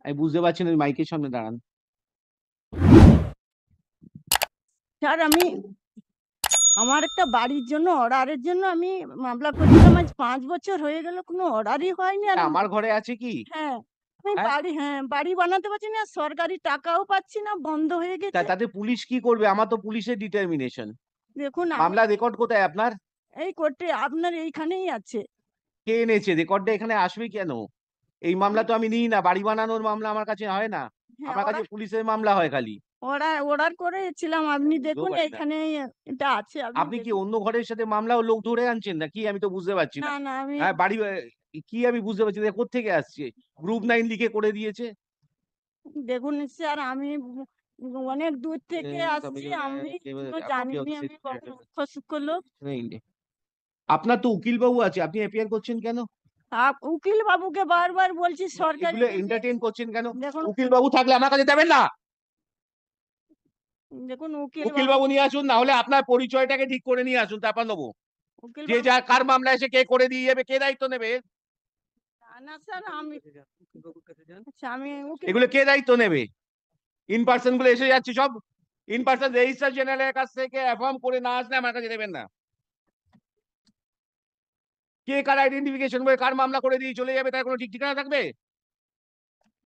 আমি বুঝতে পারছি না, মাইকের সামনে দাঁড়ান। স্যার আমার একটা বাড়ির জন্য অর্ডারের জন্য আমি মামলা করেছিলাম, আজ 5 বছর হয়ে গেল, কোনো অর্ডারই হয়নি। আর আমার ঘরে আছে কি? হ্যাঁ, আমি হ্যাঁ, বাড়ি বানাতে পারছি না, সরকারি টাকাও পাচ্ছি না, বন্ধ হয়ে গেছে। তাতে পুলিশ কি করবে? আমার তো পুলিশের ডিটারমিনেশন। দেখুন আমি মামলা রেকর্ড কোথায় আপনার? এই কোর্টে আপনার এইখানেই আছে। কে এনেছে রেকর্ডটা? এখানে আসবে কেন? এই মামলা তো আমি নিই না, বাড়ি বানানোর মামলা আমার কাছে হয় না। হ্যাঁ, আমার কাছে পুলিশের মামলা হয় খালি। অর্ডার করেছিলাম, আপনি বুঝতেও দেখুন পারি না। এইখানে এটা আছে, আপনি আপনি কি দেখুন। অন্য ঘরের সাথে মামলা ও লোক ধরে আনছেন না কি? আমি তো বুঝতে পারছি না না। না আমি হ্যাঁ, বাড়ি কি আমি বুঝতে পারছি না, কোত্থেকে আসছে? গ্রুপ 9 লিখে করে দিয়েছে। দেখুন স্যার, আমি অনেক দূর থেকে আসছি, আমি কোনো জানিনি, আমি বড় মূর্খ সূক্ষ্ম লোক। আপনার তো উকিল বাবু আছে, আপনি অ্যাপিয়ার করছেন কেন? উকিল বাবুকে বারবার বলছি সরকারি এগুলো এন্টারটেইন করছেন কেন? দেখুন উকিল বাবু থাকলে আমার কাছে দেবেন না। দেখুন উকিল বাবু নিয়ে আসুন, না হলে আপনার পরিচয়টাকে ঠিক করে নিয়ে আসুন, তারপর নেবো। উকিল যে বাবু যা কার মামলা এসে কে করে দিয়ে যাবে, কে দায়িত্ব নেবে? না স্যার, আচ্ছা, আমি উকিল এগুলো কে দায়িত্ব নেবে? ইন পার্সন গুলো এসে যাচ্ছে সব। ইন পার্সন রেজিস্ট্রার জেনারেলের কাছ থেকে অ্যাফর্ম করে না আসলে আমার কাছে দেবেন না। কে কার আইডেন্টিফিকেশন করে কার মামলা করে দিয়ে চলে যাবে তার কোনো ঠিক ঠিকানা থাকবে?